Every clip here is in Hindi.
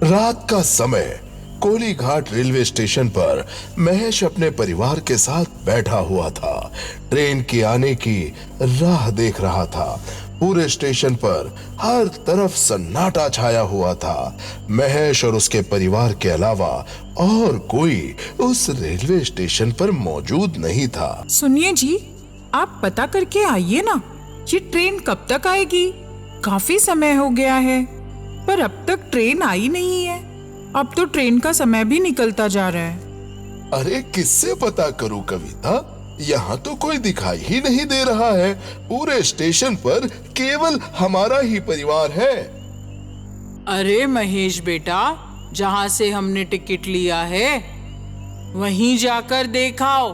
रात का समय कोलीघाट रेलवे स्टेशन पर महेश अपने परिवार के साथ बैठा हुआ था। ट्रेन के आने की राह देख रहा था। पूरे स्टेशन पर हर तरफ सन्नाटा छाया हुआ था। महेश और उसके परिवार के अलावा और कोई उस रेलवे स्टेशन पर मौजूद नहीं था। सुनिए जी, आप पता करके आइए ना, ये ट्रेन कब तक आएगी? काफी समय हो गया है, पर अब तक ट्रेन आई नहीं है। अब तो ट्रेन का समय भी निकलता जा रहा है। अरे किससे पता करूं कविता, यहाँ तो कोई दिखाई ही नहीं दे रहा है। पूरे स्टेशन पर केवल हमारा ही परिवार है। अरे महेश बेटा, जहाँ से हमने टिकट लिया है वहीं जाकर देखाओ।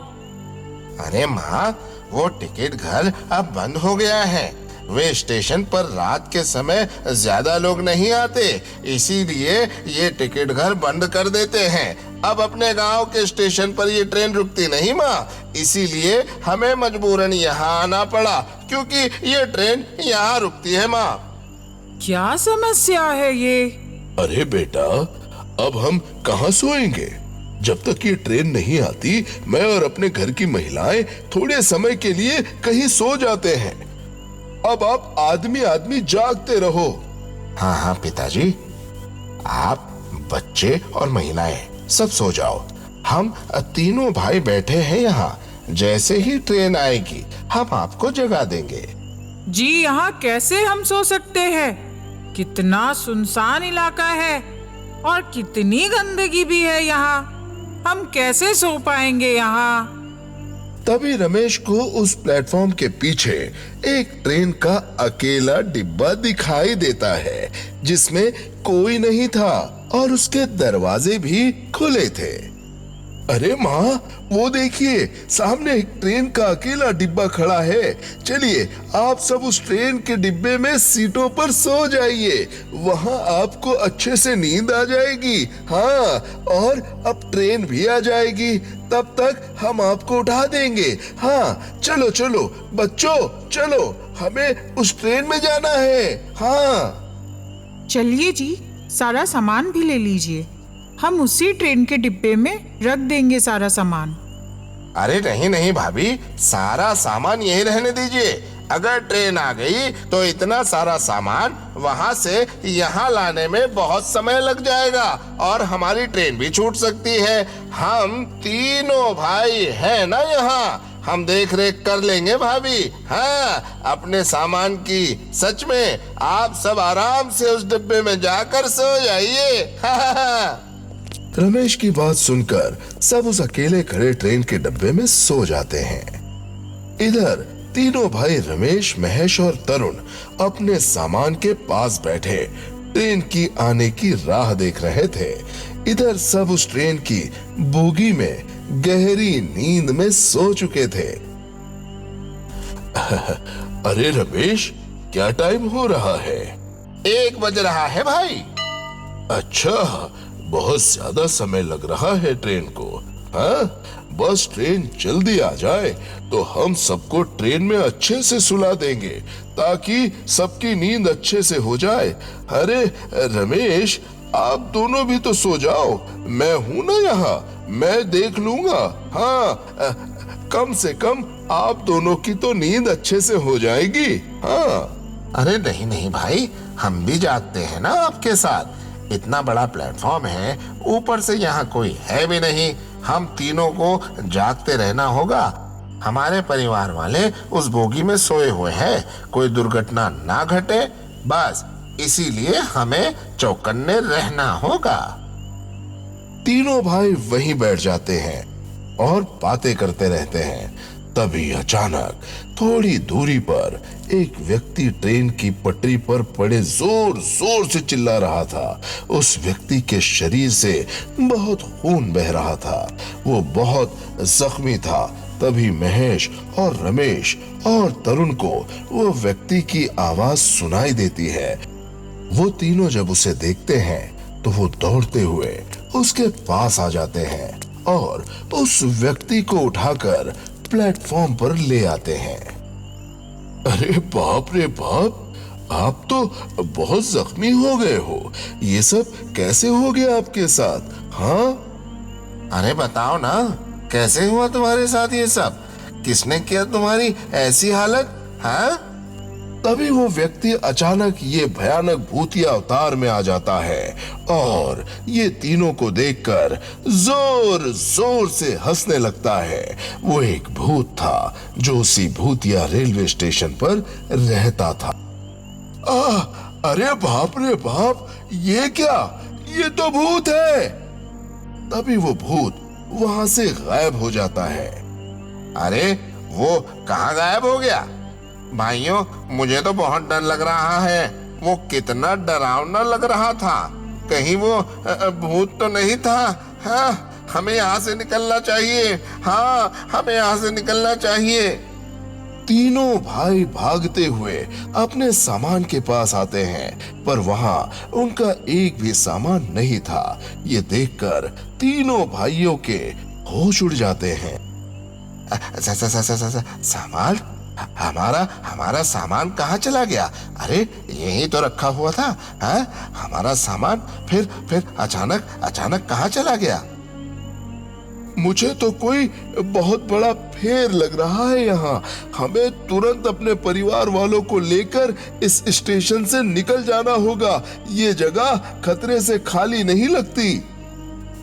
अरे माँ, वो टिकट घर अब बंद हो गया है। वे स्टेशन पर रात के समय ज्यादा लोग नहीं आते, इसीलिए ये टिकट घर बंद कर देते हैं। अब अपने गांव के स्टेशन पर ये ट्रेन रुकती नहीं माँ, इसीलिए हमें मजबूरन यहाँ आना पड़ा, क्योंकि ये ट्रेन यहाँ रुकती है माँ। क्या समस्या है ये? अरे बेटा, अब हम कहाँ सोएंगे? जब तक ये ट्रेन नहीं आती, मैं और अपने घर की महिलाएं थोड़े समय के लिए कहीं सो जाते हैं। अब आप आदमी आदमी जागते रहो। हाँ हाँ पिताजी, आप, बच्चे और महिलाएं सब सो जाओ। हम तीनों भाई बैठे हैं यहाँ। जैसे ही ट्रेन आएगी हम आपको जगा देंगे। जी, यहाँ कैसे हम सो सकते हैं? कितना सुनसान इलाका है और कितनी गंदगी भी है यहाँ। हम कैसे सो पाएंगे यहाँ? तभी रमेश को उस प्लेटफॉर्म के पीछे एक ट्रेन का अकेला डिब्बा दिखाई देता है, जिसमें कोई नहीं था और उसके दरवाजे भी खुले थे। अरे माँ, वो देखिए, सामने एक ट्रेन का अकेला डिब्बा खड़ा है। चलिए आप सब उस ट्रेन के डिब्बे में सीटों पर सो जाइए, वहाँ आपको अच्छे से नींद आ जाएगी। हाँ, और अब ट्रेन भी आ जाएगी, तब तक हम आपको उठा देंगे। हाँ, चलो चलो बच्चों, चलो, हमें उस ट्रेन में जाना है। हाँ चलिए जी, सारा सामान भी ले लीजिए। हम उसी ट्रेन के डिब्बे में रख देंगे सारा सामान। अरे नहीं नहीं भाभी, सारा सामान यहीं रहने दीजिए। अगर ट्रेन आ गई तो इतना सारा सामान वहाँ से यहाँ लाने में बहुत समय लग जाएगा और हमारी ट्रेन भी छूट सकती है। हम तीनों भाई हैं ना यहाँ, हम देख रेख कर लेंगे भाभी। हाँ, अपने सामान की। सच में आप सब आराम से उस डिब्बे में जाकर सो जाइए। रमेश की बात सुनकर सब उस अकेले खड़े ट्रेन के डब्बे में सो जाते हैं। इधर तीनों भाई रमेश, महेश और तरुण अपने सामान के पास बैठे ट्रेन की आने की राह देख रहे थे। इधर सब उस ट्रेन की बोगी में गहरी नींद में सो चुके थे। अरे रमेश, क्या टाइम हो रहा है? 1 बज रहा है भाई। अच्छा, बहुत ज्यादा समय लग रहा है ट्रेन को। हाँ, बस ट्रेन जल्दी आ जाए तो हम सबको ट्रेन में अच्छे से सुला देंगे, ताकि सबकी नींद अच्छे से हो जाए। अरे रमेश, आप दोनों भी तो सो जाओ, मैं हूं ना यहाँ, मैं देख लूंगा। हाँ, कम से कम आप दोनों की तो नींद अच्छे से हो जाएगी। हाँ। अरे नहीं नहीं भाई, हम भी जागते हैं ना आपके साथ। इतना बड़ा प्लेटफॉर्म है, ऊपर से यहाँ कोई है भी नहीं, हम तीनों को जागते रहना होगा। हमारे परिवार वाले उस बोगी में सोए हुए हैं, कोई दुर्घटना ना घटे, बस इसीलिए हमें चौकन्ने रहना होगा। तीनों भाई वहीं बैठ जाते हैं और बातें करते रहते हैं। तभी अचानक थोड़ी दूरी पर एक व्यक्ति ट्रेन की पटरी पर पड़े जोर जोर से चिल्ला रहा था। उस व्यक्ति के शरीर से बहुत खून बह रहा था, वो बहुत जख्मी था। तभी महेश और रमेश और तरुण को वो व्यक्ति की आवाज सुनाई देती है। वो तीनों जब उसे देखते हैं तो वो दौड़ते हुए उसके पास आ जाते हैं और उस व्यक्ति को उठाकर प्लेटफॉर्म पर ले आते हैं। अरे बाप रे बाप, आप तो बहुत जख्मी हो गए हो। ये सब कैसे हो गया आपके साथ? हाँ, अरे बताओ ना, कैसे हुआ तुम्हारे साथ ये सब? किसने किया तुम्हारी ऐसी हालत? हाँ? तभी वो व्यक्ति अचानक ये भयानक भूतिया अवतार में आ जाता है और ये तीनों को देखकर जोर जोर से हंसने लगता है। वो एक भूत था जो उसी भूतिया रेलवे स्टेशन पर रहता था। अरे बाप रे बाप, ये क्या? ये तो भूत है। तभी वो भूत वहां से गायब हो जाता है। अरे वो कहाँ गायब हो गया? भाइयों, मुझे तो बहुत डर लग रहा है। वो कितना डरावना लग रहा था। कहीं वो भूत तो नहीं था? हाँ, हमें यहाँ से निकलना चाहिए। हाँ, हमें यहाँ से निकलना चाहिए। तीनों भाई भागते हुए अपने सामान के पास आते हैं, पर वहां उनका एक भी सामान नहीं था। ये देखकर तीनों भाइयों के होश उड़ जाते हैं। सामान? हमारा सामान कहाँ चला गया? अरे यही तो रखा हुआ था। हाँ, हमारा सामान फिर अचानक कहाँ चला गया? मुझे तो कोई बहुत बड़ा फेर लग रहा है यहाँ। हमें तुरंत अपने परिवार वालों को लेकर इस स्टेशन से निकल जाना होगा। ये जगह खतरे से खाली नहीं लगती।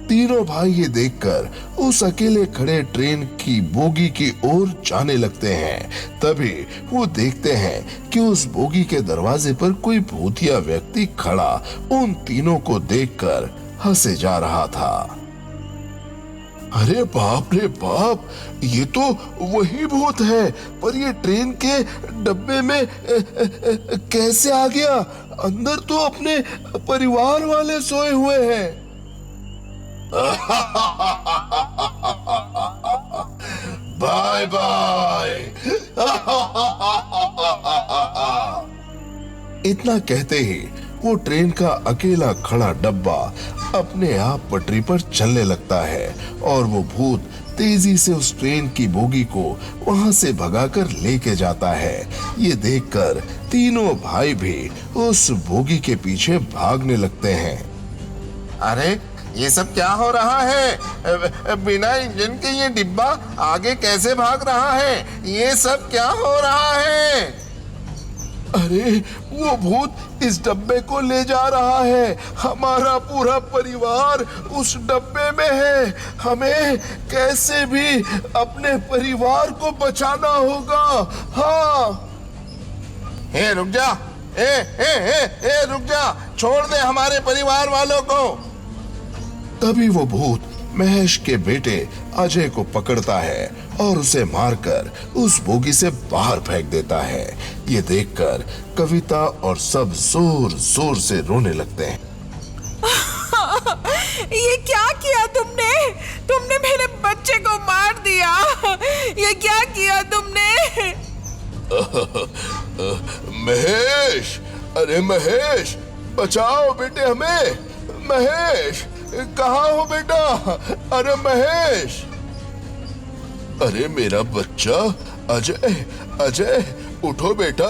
तीनों भाई ये देखकर उस अकेले खड़े ट्रेन की बोगी की ओर जाने लगते हैं। तभी वो देखते हैं कि उस बोगी के दरवाजे पर कोई भूतिया व्यक्ति खड़ा उन तीनों को देखकर हंसे जा रहा था। अरे बाप रे बाप, ये तो वही भूत है, पर ये ट्रेन के डब्बे में कैसे आ गया? अंदर तो अपने परिवार वाले सोए हुए हैं। Bye bye. इतना कहते ही वो ट्रेन का अकेला खड़ा डब्बा अपने आप पटरी पर चलने लगता है और वो भूत तेजी से उस ट्रेन की बोगी को वहां से भगाकर लेके जाता है। ये देखकर तीनों भाई भी उस बोगी के पीछे भागने लगते हैं। अरे ये सब क्या हो रहा है? बिना इंजन के ये डिब्बा आगे कैसे भाग रहा है? ये सब क्या हो रहा है? अरे वो भूत इस डब्बे को ले जा रहा है। हमारा पूरा परिवार उस डब्बे में है। हमें कैसे भी अपने परिवार को बचाना होगा। हाँ। हे रुक जा, ए रुक जा, छोड़ दे हमारे परिवार वालों को। तभी वो भूत महेश के बेटे अजय को पकड़ता है और उसे मारकर उस बोगी से बाहर फेंक देता है। ये देखकर कविता और सब जोर जोर से रोने लगते हैं। ये क्या किया तुमने? तुमने मेरे बच्चे को मार दिया। ये क्या किया तुमने? महेश, अरे महेश, बचाओ बेटे हमें। महेश, कहाँ हो बेटा? अरे महेश, अरे मेरा बच्चा अजय, अजय उठो बेटा।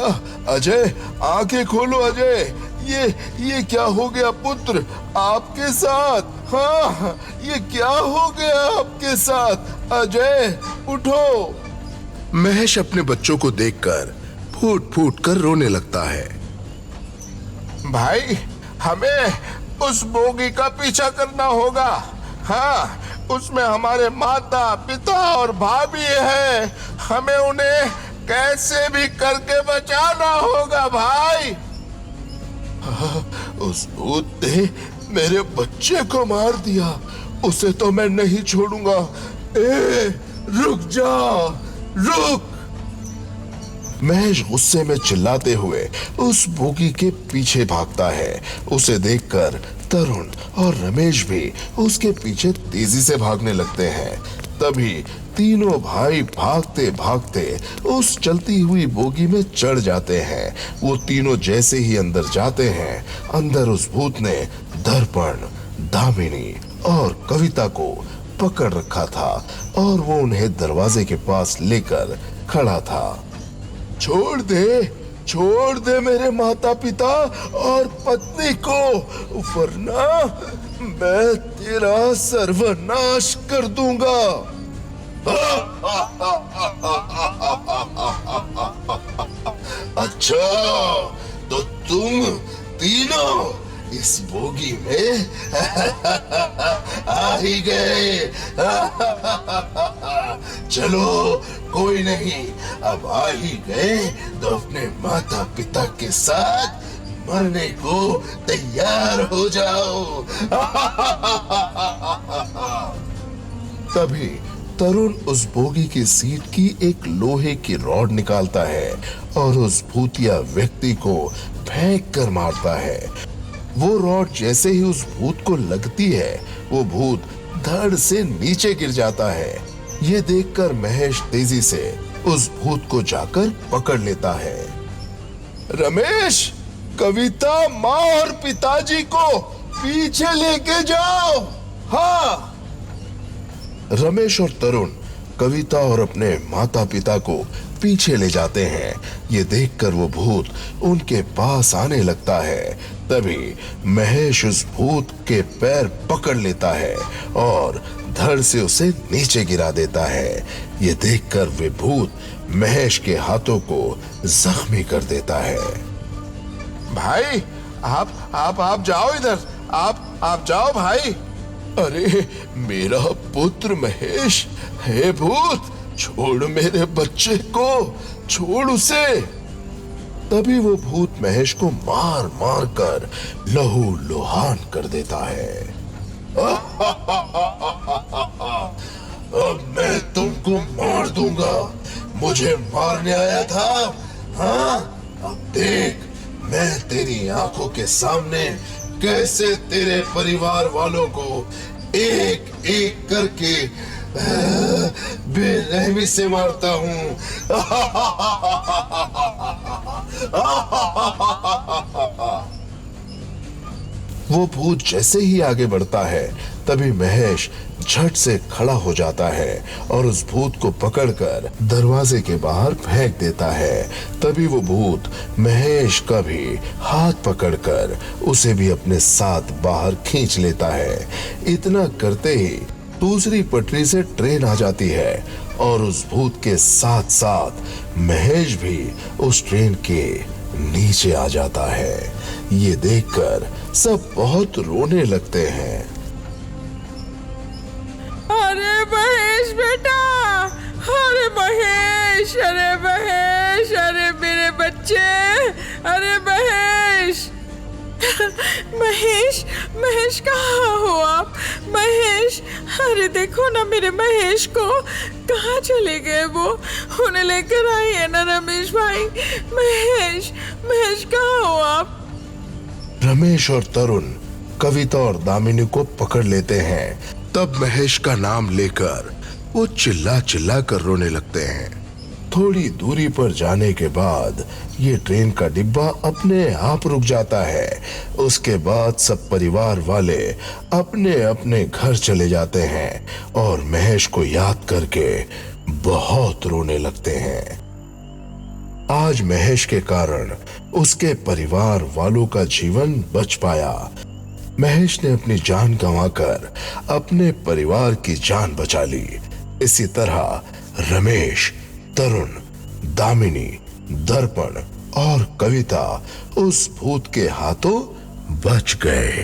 अजय, आंखें खोलो अजय। ये क्या हो गया पुत्र आपके साथ? हाँ, ये क्या हो गया आपके साथ? अजय उठो। महेश अपने बच्चों को देखकर फूट फूट कर रोने लगता है। भाई, हमें उस बोगी का पीछा करना होगा। हाँ, उसमें हमारे माता पिता और भाभी है। हमें उन्हें कैसे भी करके बचाना होगा भाई। उस भूत ने मेरे बच्चे को मार दिया। उसे तो मैं नहीं छोड़ूंगा। रुक जा, रुक। महेश गुस्से में चिल्लाते हुए उस बोगी के पीछे भागता है। उसे देखकर तरुण और रमेश भी उसके पीछे तेजी से भागने लगते हैं। तभी तीनों भाई भागते भागते उस चलती हुई बोगी में चढ़ जाते हैं। वो तीनों जैसे ही अंदर जाते हैं, अंदर उस भूत ने दर्पण, दामिनी और कविता को पकड़ रखा था और वो उन्हें दरवाजे के पास लेकर खड़ा था। छोड़ दे, छोड़ दे मेरे माता पिता और पत्नी को, वरना मैं तेरा सर्वनाश कर दूंगा। अच्छा, तो तुम तीनों इस बोगी में आ ही गए। चलो कोई नहीं, अब आ ही गए तो अपने माता पिता के साथ मरने को तैयार हो जाओ। तभी तरुण उस बोगी की सीट की एक लोहे की रॉड निकालता है और उस भूतिया व्यक्ति को फेंक कर मारता है। वो रॉड जैसे ही उस भूत को लगती है, वो भूत धड़ से नीचे गिर जाता है। ये देखकर महेश तेजी से उस भूत को जाकर पकड़ लेता है। रमेश, कविता, माँ और पिताजी को पीछे लेके जाओ। हाँ। रमेश और तरुण कविता और अपने माता पिता को पीछे ले जाते हैं। ये देखकर वो भूत उनके पास आने लगता है। तभी महेश उस भूत के पैर पकड़ लेता है और धड़ से उसे नीचे गिरा देता है। ये देखकर वे भूत महेश के हाथों को जख्मी कर देता है। भाई, आप जाओ इधर, आप जाओ भाई। अरे मेरा पुत्र महेश, हे भूत, छोड़ मेरे बच्चे को, छोड़ उसे। तभी वो भूत महेश को मार मार कर लहू लुहान कर देता है। अब मैं तुमको मार दूंगा, मुझे मारने आया था। हाँ, अब देख मैं तेरी आंखों के सामने कैसे तेरे परिवार वालों को एक एक करके बेरहमी से मारता हूं। वो भूत जैसे ही आगे बढ़ता है, तभी महेश झट से खड़ा हो जाता है और उस भूत को पकड़कर दरवाजे के बाहर फेंक देता है। तभी वो भूत महेश का भी हाथ पकड़कर उसे भी अपने साथ बाहर खींच लेता है। इतना करते ही दूसरी पटरी से ट्रेन आ जाती है और उस भूत के साथ साथ महेश भी उस ट्रेन के नीचे आ जाता है। ये देखकर सब बहुत रोने लगते हैं। अरे महेश बेटा, अरे महेश, अरे महेश, अरे मेरे बच्चे, अरे महेश। महेश, महेश कहाँ हो आप? महेश, अरे देखो ना मेरे महेश को, कहाँ चले गए वो? उन्हें लेकर आइए ना रमेश भाई। महेश, महेश कहाँ हो आप? रमेश और तरुण कविता और दामिनी को पकड़ लेते हैं। तब महेश का नाम लेकर वो चिल्ला चिल्ला कर रोने लगते हैं। थोड़ी दूरी पर जाने के बाद ये ट्रेन का डिब्बा अपने आप रुक जाता है। उसके बाद सब परिवार वाले अपने अपने घर चले जाते हैं और महेश को याद करके बहुत रोने लगते हैं। आज महेश के कारण उसके परिवार वालों का जीवन बच पाया। महेश ने अपनी जान गंवाकर अपने परिवार की जान बचा ली। इसी तरह रमेश, तरुण, दामिनी, दर्पण और कविता उस भूत के हाथों बच गए।